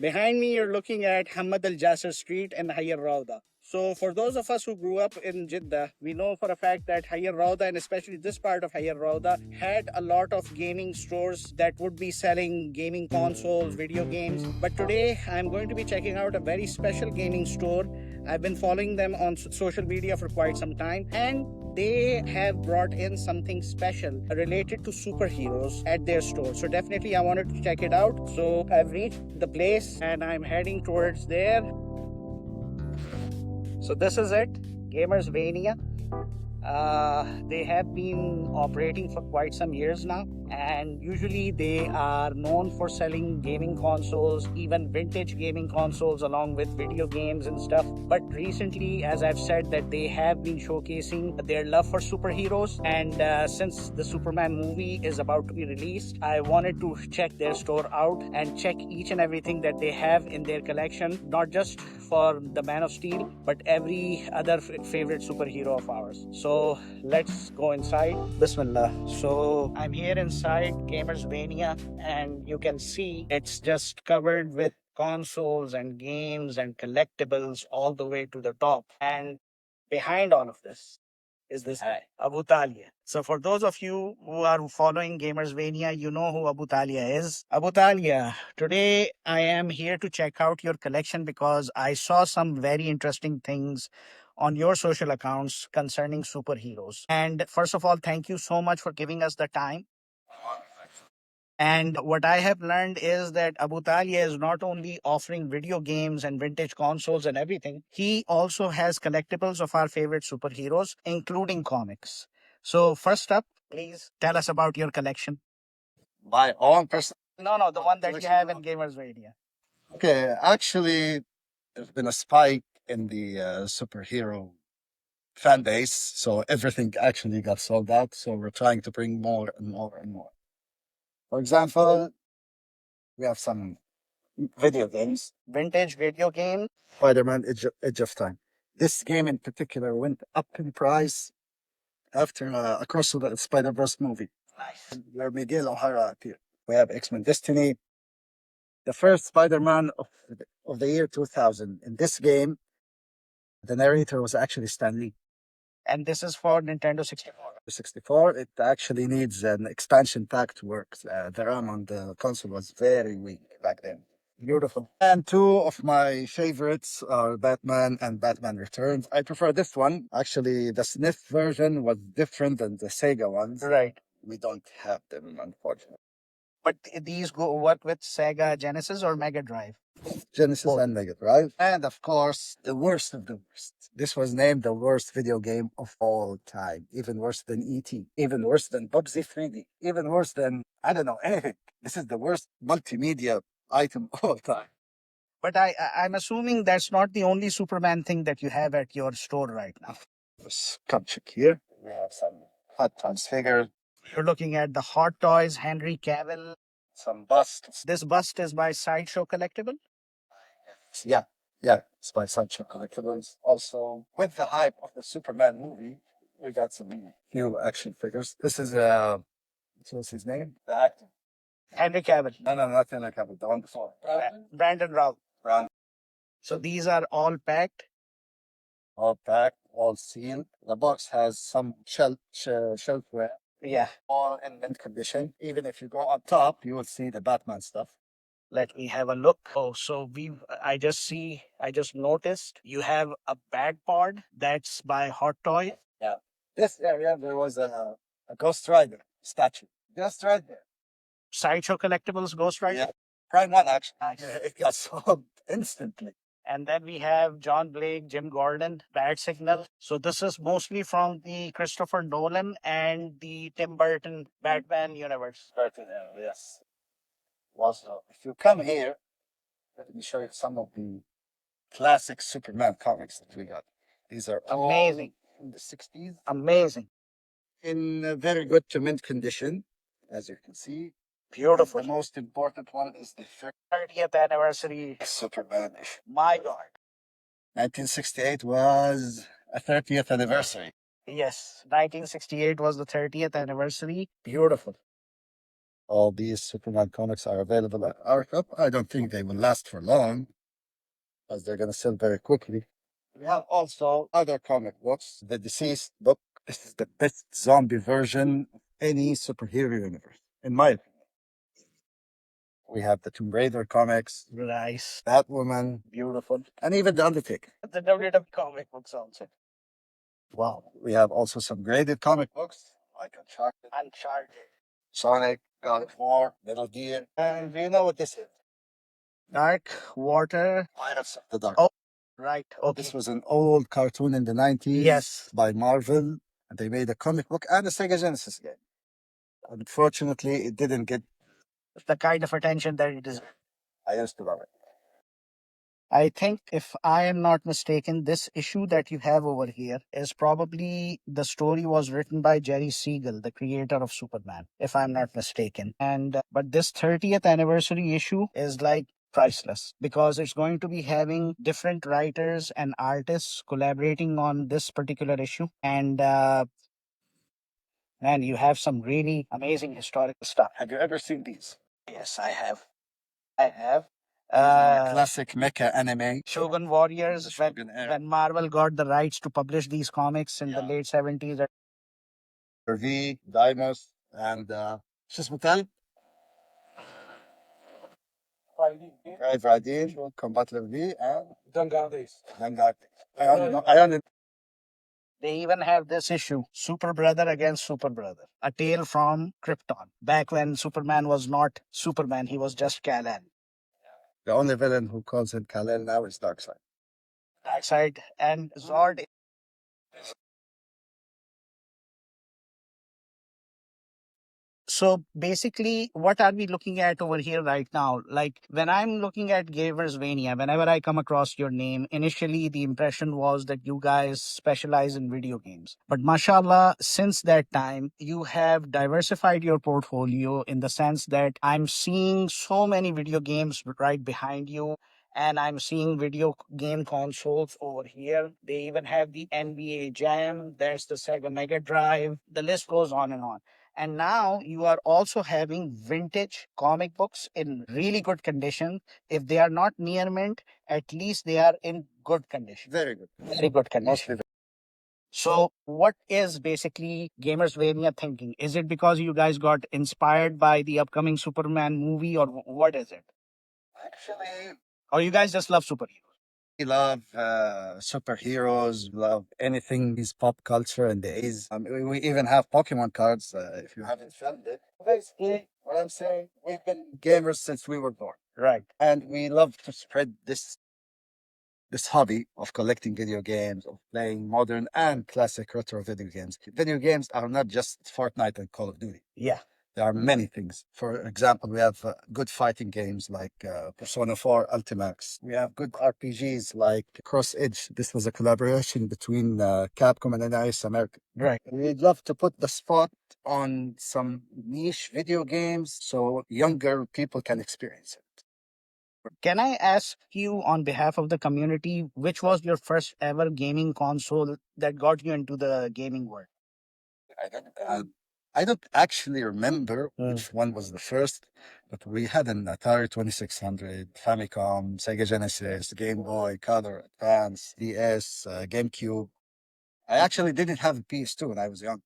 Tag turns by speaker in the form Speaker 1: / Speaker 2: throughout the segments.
Speaker 1: Behind me, you're looking at Hamad Al Jasser Street and Hayar Rauda. So, for those of us who grew up in Jeddah, we know for a fact that Hayar Rauda, and especially this part of Hayar Rauda, had a lot of gaming stores that would be selling gaming consoles, video games. But today, I'm going to be checking out a very special gaming store. I've been following them on social media for quite some time, and they have brought in something special related to superheroes at their store. So definitely I wanted to check it out. So I've reached the place and I'm heading towards there. So this is it, GamerzVania. They have been operating for quite some years now, and usually they are known for selling gaming consoles, even vintage gaming consoles, along with video games and stuff. But recently, as I've said, that they have been showcasing their love for superheroes, and since the Superman movie is about to be released, I wanted to check their store out and check each and everything that they have in their collection, not just for the Man of Steel, but every other favorite superhero of ours. So let's go inside. Bismillah. So I'm here inside GamerzVania, and you can see it's just covered with consoles and games and collectibles all the way to the top. And behind all of this is this guy, Abu Talia. So for those of you who are following GamerzVania, you know who Abu Talia is. Abu Talia, today I am here to check out your collection because I saw some very interesting things on your social accounts concerning superheroes. And first of all, thank you so much for giving us the time. And what I have learned is that Abu Talia is not only offering video games and vintage consoles and everything, he also has collectibles of our favorite superheroes, including comics. So, first up, please tell us about your collection.
Speaker 2: My own person.
Speaker 1: No, the one that you have in Gamers Radio.
Speaker 2: Okay, actually, there's been a spike in the superhero fan base, so everything actually got sold out. So we're trying to bring more and more and more. For example, we have some video games.
Speaker 1: Vintage video game.
Speaker 2: Spider-Man: Edge of Time. This game in particular went up in price after Across the Spider-Verse movie,
Speaker 1: Nice.
Speaker 2: where Miguel O'Hara appeared. We have X-Men Destiny, the first Spider-Man of the year 2000. In this game, the narrator was actually Stan Lee.
Speaker 1: And this is for Nintendo 64.
Speaker 2: 64, it actually needs an expansion pack to work. The RAM on the console was very weak back then. Beautiful. And two of my favorites are Batman and Batman Returns. I prefer this one. Actually, the SNES version was different than the Sega ones.
Speaker 1: Right.
Speaker 2: We don't have them, unfortunately.
Speaker 1: But these go what with Sega Genesis or Mega Drive?
Speaker 2: Genesis
Speaker 1: Both.
Speaker 2: and Mega Drive. And of course, the worst of the worst. This was named the worst video game of all time. Even worse than E.T., even worse than Bubsy 3D, even worse than, I don't know, anything. This is the worst multimedia item of all time.
Speaker 1: But I'm assuming that's not the only Superman thing that you have at your store right now.
Speaker 2: Let's come check here. We have some Hot Toys figures,
Speaker 1: You're looking at the Hot Toys, Henry Cavill.
Speaker 2: some busts.
Speaker 1: This bust is by Sideshow Collectible.
Speaker 2: Yeah, yeah, it's by Sideshow Collectibles. Also, with the hype of the Superman movie, we got some new action figures. This is what's his name? The actor.
Speaker 1: Henry Cavill.
Speaker 2: No, not Henry Cavill. The one before.
Speaker 1: Brandon Routh.
Speaker 2: Brown.
Speaker 1: So these are all packed.
Speaker 2: All packed, all sealed. The box has some shelfware,
Speaker 1: Yeah.
Speaker 2: all in mint condition. Even if you go on top, you will see the Batman stuff.
Speaker 1: Let me have a look. Oh, so I just noticed you have a bag pod that's by Hot Toy.
Speaker 2: Yeah. This area, there was a Ghost Rider statue. Just right there.
Speaker 1: Sideshow Collectibles Ghost Rider.
Speaker 2: Yeah. Prime one, actually.
Speaker 1: Nice.
Speaker 2: It got sold instantly.
Speaker 1: And then we have John Blake, Jim Gordon, Bad Signal. So this is mostly from the Christopher Nolan and the Tim Burton Batman universe.
Speaker 2: Burton, yes. Also, if you come here, let me show you some of the classic Superman comics that we got. These are all
Speaker 1: Amazing.
Speaker 2: in the 60s.
Speaker 1: Amazing.
Speaker 2: In very good to mint condition, as you can see.
Speaker 1: Beautiful.
Speaker 2: The most important one is the
Speaker 1: 30th anniversary.
Speaker 2: Superman issue.
Speaker 1: My God.
Speaker 2: 1968 was a 30th anniversary.
Speaker 1: Yes. 1968 was the 30th anniversary. Beautiful.
Speaker 2: All these Superman comics are available at our shop. I don't think they will last for long, as they're going to sell very quickly. We have also other comic books. The Deceased book. This is the best zombie version of any superhero universe, in my opinion. We have the Tomb Raider comics,
Speaker 1: Nice.
Speaker 2: Batwoman,
Speaker 1: Beautiful.
Speaker 2: and even The Undertaker.
Speaker 1: The WWE comic books also.
Speaker 2: Wow. We have also some graded comic books like
Speaker 1: Uncharted.
Speaker 2: Sonic, God of War, Metal Gear. And do you know what this is?
Speaker 1: Dark Water.
Speaker 2: Pirates of the Dark.
Speaker 1: Oh, right. Okay.
Speaker 2: This was an old cartoon in the 90s.
Speaker 1: Yes.
Speaker 2: By Marvel. And they made a comic book and a Sega Genesis game. Unfortunately, it didn't get
Speaker 1: The kind of attention that it is.
Speaker 2: I used to love it.
Speaker 1: I think, if I am not mistaken, this issue that you have over here is probably the story was written by Jerry Siegel, the creator of Superman, if I'm not mistaken. And but this 30th anniversary issue is like priceless because it's going to be having different writers and artists collaborating on this particular issue. And you have some really amazing historical stuff.
Speaker 2: Have you ever seen these?
Speaker 1: Yes, I have. I have.
Speaker 2: Classic mecha anime.
Speaker 1: Shogun Warriors,
Speaker 2: Shogun era.
Speaker 1: when Marvel got the rights to publish these comics in the late 70s.
Speaker 2: V, Dimos, and شو اسمه الثاني؟ Drive Radin, Combatant V, and Vanguard. I only
Speaker 1: They even have this issue, Super Brother against Super Brother, a tale from Krypton. Back when Superman was not Superman, he was just Kal-El.
Speaker 2: the only villain who calls him Kal-El now is Darkseid.
Speaker 1: Darkseid and Zord. So basically, what are we looking at over here right now? Like when I'm looking at GamerzVania, whenever I come across your name, initially the impression was that you guys specialize in video games. But mashallah, since that time, you have diversified your portfolio in the sense that I'm seeing so many video games right behind you. And I'm seeing video game consoles over here. They even have the NBA Jam. There's the Sega Mega Drive. The list goes on and on. And now you are also having vintage comic books in really good condition. If they are not near mint, at least they are in good condition.
Speaker 2: Very good.
Speaker 1: Very good condition. So, what is basically GamerzVania thinking? Is it because you guys got inspired by the upcoming Superman movie, or what is it?
Speaker 2: Actually,
Speaker 1: Or you guys just love superheroes?
Speaker 2: we love superheroes, love anything is pop culture and the A's. We even have Pokemon cards if you haven't found it. Basically, what I'm saying, we've been gamers since we were born.
Speaker 1: Right.
Speaker 2: And we love to spread this hobby of collecting video games, of playing modern and classic retro video games. Video games are not just Fortnite and Call of Duty.
Speaker 1: Yeah.
Speaker 2: There are many things. For example, we have good fighting games like Persona 4 Ultimax. We have good RPGs like Cross Edge. This was a collaboration between Capcom and NIS America.
Speaker 1: Right.
Speaker 2: We'd love to put the spot on some niche video games so younger people can experience it.
Speaker 1: Can I ask you, on behalf of the community, which was your first ever gaming console that got you into the gaming world?
Speaker 2: I don't actually remember which one was the first, but we had an Atari 2600, Famicom, Sega Genesis, Game Boy, Color, Advance, DS, GameCube. I actually didn't have a PS2 when I was young.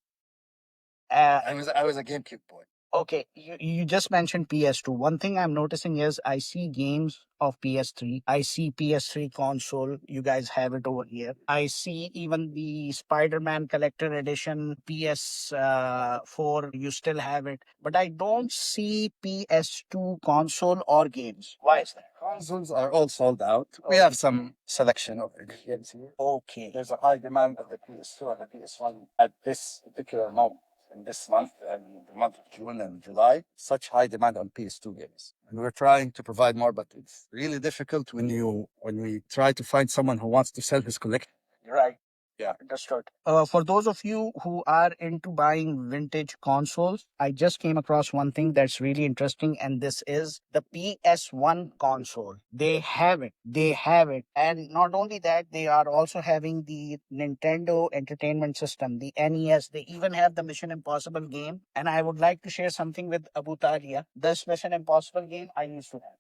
Speaker 2: I was a GameCube boy.
Speaker 1: Okay, you just mentioned PS2. One thing I'm noticing is I see games of PS3. I see PS3 console. You guys have it over here. I see even the Spider-Man Collector Edition PS4. You still have it. But I don't see PS2 console or games. Why is that?
Speaker 2: Consoles are all sold out. We have some selection of games here.
Speaker 1: Okay.
Speaker 2: There's a high demand of the PS2 and the PS1 at this particular moment. In this month and the month of June and July, such high demand on PS2 games. And we're trying to provide more, but it's really difficult when we try to find someone who wants to sell his collection.
Speaker 1: Right.
Speaker 2: Yeah.
Speaker 1: Understood. For those of you who are into buying vintage consoles, I just came across one thing that's really interesting, and this is the PS1 console. They have it. They have it. And not only that, they are also having the Nintendo Entertainment System, the NES. They even have the Mission Impossible game. And I would like to share something with Abu Talia. This Mission Impossible game I used to have.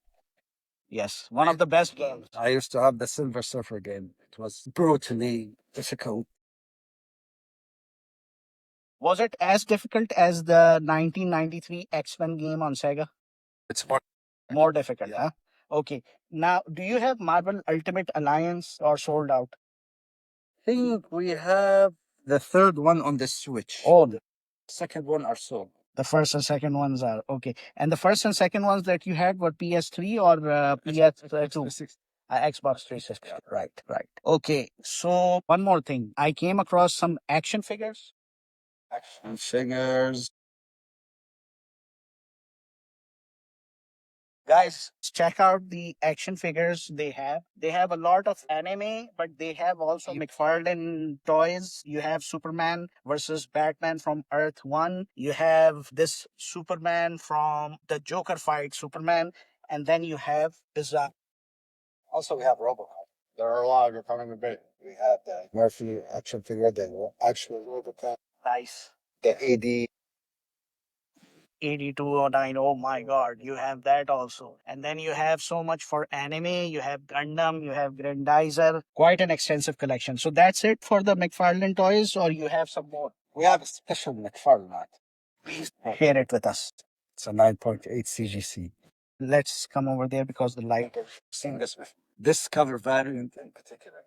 Speaker 1: Yes, one of the best games.
Speaker 2: I used to have the Silver Surfer game. It was brutally difficult.
Speaker 1: Was it as difficult as the 1993 X-Men game on Sega?
Speaker 2: It's more.
Speaker 1: More difficult,
Speaker 2: Yeah.
Speaker 1: huh? Okay. Now, do you have Marvel Ultimate Alliance or sold out?
Speaker 2: I think we have the third one on the Switch.
Speaker 1: Oh,
Speaker 2: Second one are sold.
Speaker 1: the first and second ones are okay. And the first and second ones that you had were PS3 or PS2? Xbox 360.
Speaker 2: Yeah.
Speaker 1: Right, right. Okay. So, one more thing. I came across some action figures.
Speaker 2: Action figures.
Speaker 1: Guys, check out the action figures they have. They have a lot of anime, but they have also McFarlane toys. You have Superman versus Batman from Earth 1. You have this Superman from the Joker fight Superman. And then you have Bizarre.
Speaker 2: Also, we have Robocop. There are a lot of coming with it. We have the Murphy action figure, the actual Robocop,
Speaker 1: Nice.
Speaker 2: the AD.
Speaker 1: 8209. Oh my god, you have that also. And then you have so much for anime. You have Gundam, you have Grandizer. Quite an extensive collection. So that's it for the McFarlane toys, or you have some more?
Speaker 2: We have a special McFarlane line.
Speaker 1: Please share it with us.
Speaker 2: It's a 9.8 CGC.
Speaker 1: Let's come over there because the light is.
Speaker 2: Seen this before. This cover variant in particular.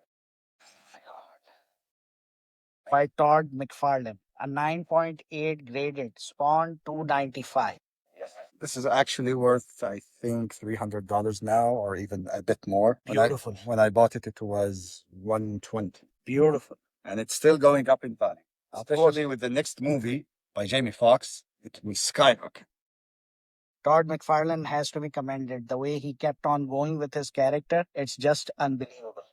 Speaker 1: By Todd McFarlane. A 9.8 graded Spawn 295.
Speaker 2: This is actually worth, I think, $300 now, or even a bit more.
Speaker 1: Beautiful.
Speaker 2: When I bought it, it was 120,
Speaker 1: Beautiful.
Speaker 2: and it's still going up in value. Especially with the next movie by Jamie Foxx, it will skyrocket.
Speaker 1: Todd McFarlane has to be commended. The way he kept on going with his character, it's just unbelievable.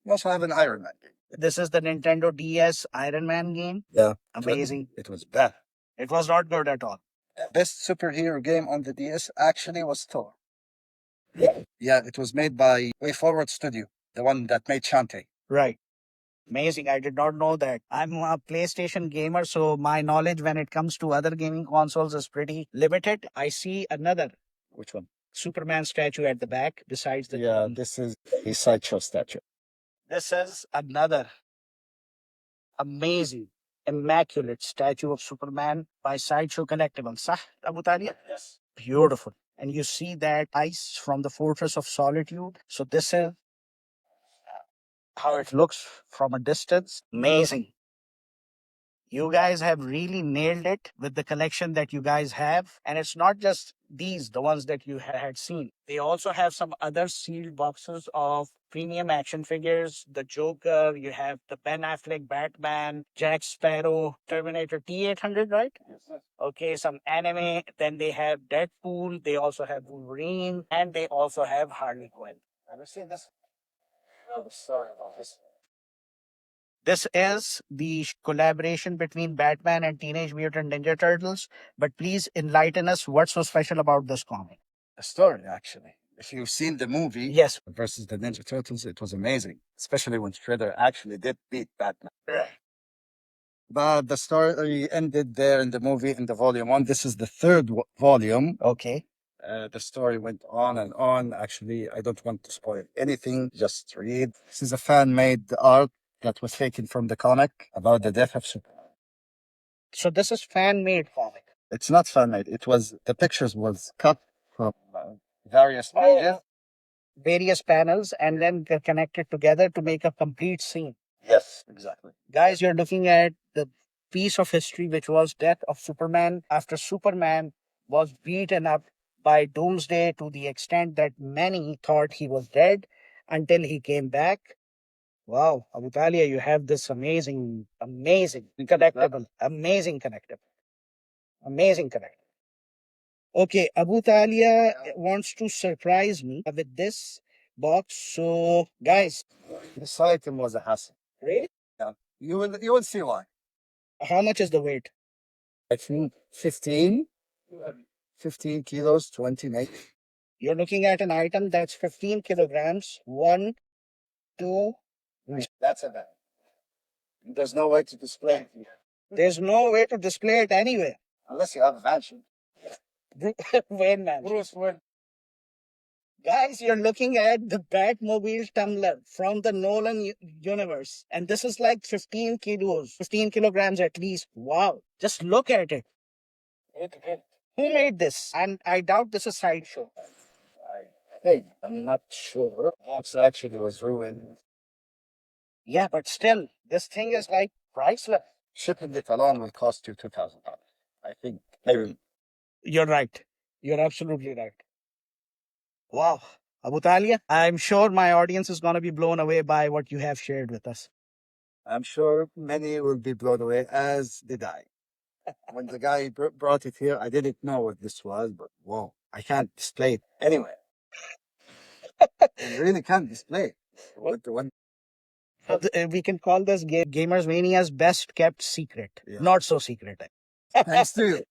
Speaker 2: We also have an Iron Man game.
Speaker 1: This is the Nintendo DS Iron Man game.
Speaker 2: Yeah.
Speaker 1: Amazing.
Speaker 2: It was bad.
Speaker 1: It was not good at all.
Speaker 2: The best superhero game on the DS actually was Thor. Yeah, it was made by Way Forward Studio, the one that made Shantae.
Speaker 1: Right. Amazing. I did not know that. I'm a PlayStation gamer, so my knowledge when it comes to other gaming consoles is pretty limited. I see another
Speaker 2: Which one?
Speaker 1: Superman statue at the back besides the.
Speaker 2: Yeah, this is a sideshow statue.
Speaker 1: This is another amazing, immaculate statue of Superman by Sideshow Collectibles. Sah, Abu Talia? Yes. Beautiful. And you see that ice from the Fortress of Solitude. So this is how it looks from a distance. Amazing. You guys have really nailed it with the collection that you guys have. And it's not just these, the ones that you had seen. They also have some other sealed boxes of premium action figures. The Joker, you have the Ben Affleck Batman, Jack Sparrow, Terminator T-800, right? Yes. Okay, some anime. Then they have Deadpool. They also have Wolverine. And they also have Harley Quinn. Have you seen this? Oh, sorry about this. This is the collaboration between Batman and Teenage Mutant Ninja Turtles. But please enlighten us what's so special about this comic.
Speaker 2: A story, actually. If you've seen the movie
Speaker 1: Yes.
Speaker 2: versus the Ninja Turtles, it was amazing, especially when Shredder actually did beat Batman.
Speaker 1: Right.
Speaker 2: But the story ended there in the movie in the volume one. This is the third volume.
Speaker 1: Okay.
Speaker 2: The story went on and on. Actually, I don't want to spoil anything. Just read. This is a fan-made art that was taken from the comic about the death of Superman.
Speaker 1: So this is fan-made comic.
Speaker 2: It's not fan-made. It was the pictures was cut from various pages.
Speaker 1: Various panels and then they're connected together to make a complete scene.
Speaker 2: Yes, exactly.
Speaker 1: Guys, you're looking at the piece of history which was death of Superman after Superman was beaten up by Doomsday to the extent that many thought he was dead until he came back. Wow, Abu Talia, you have this amazing collectible. Amazing collectible. Amazing collectible. Okay, Abu Talia wants to surprise me with this box. So, guys,
Speaker 2: This item was a hassle.
Speaker 1: really?
Speaker 2: You will see why.
Speaker 1: How much is the weight?
Speaker 2: I think 15 kilos, 20 maybe.
Speaker 1: You're looking at an item that's 15 kilograms. One, two.
Speaker 2: That's a bad. There's no way to display it here.
Speaker 1: There's no way to display it anywhere.
Speaker 2: Unless you have a mansion.
Speaker 1: Wayne man.
Speaker 2: Bruce Wayne.
Speaker 1: Guys, you're looking at the Batmobile tumbler from the Nolan universe. And this is like 15 kilos, 15 kilograms at least. Wow. Just look at it. Who made this? And I doubt this is sideshow.
Speaker 2: I'm not sure. Box actually was ruined.
Speaker 1: Yeah, but still, this thing is like priceless.
Speaker 2: Shipping it alone will cost you $2,000. I think maybe.
Speaker 1: You're right. You're absolutely right. Wow. Abu Talia, I'm sure my audience is going to be blown away by what you have shared with us.
Speaker 2: I'm sure many will be blown away, as did I. When the guy brought it here, I didn't know what this was, but whoa, I can't display it anywhere. I really can't display it. What the one?
Speaker 1: We can call this GamerzVania's best kept secret.
Speaker 2: Yeah.
Speaker 1: Not so secret.
Speaker 2: Thanks to you.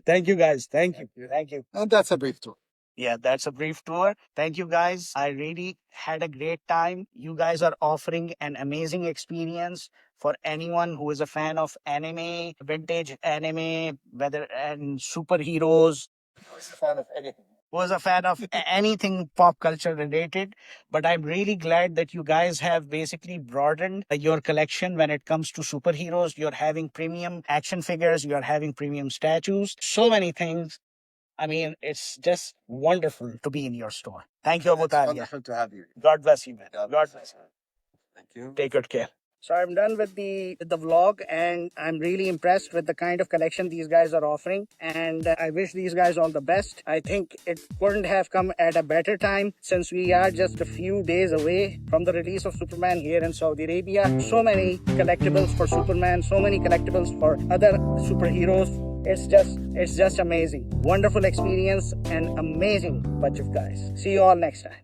Speaker 1: Thank you, guys. Thank you. Thank you.
Speaker 2: And that's a brief tour.
Speaker 1: Yeah, that's a brief tour. Thank you, guys. I really had a great time. You guys are offering an amazing experience for anyone who is a fan of anime, vintage anime, whether and superheroes.
Speaker 2: I was a fan of anything.
Speaker 1: Was a fan of anything pop culture related, but I'm really glad that you guys have basically broadened your collection when it comes to superheroes. You're having premium action figures, you're having premium statues, so many things. I mean, it's just wonderful to be in your store. Thank you, Abu
Speaker 2: It's
Speaker 1: Talia.
Speaker 2: wonderful to have you.
Speaker 1: God bless you, man.
Speaker 2: God
Speaker 1: God bless you.
Speaker 2: Thank you.
Speaker 1: Take good care. So I'm done with the vlog, and I'm really impressed with the kind of collection these guys are offering, and I wish these guys all the best. I think it couldn't have come at a better time, since we are just a few days away from the release of Superman here in Saudi Arabia. So many collectibles for Superman, so many collectibles for other superheroes. It's just amazing. Wonderful experience and amazing bunch of guys. See you all next time.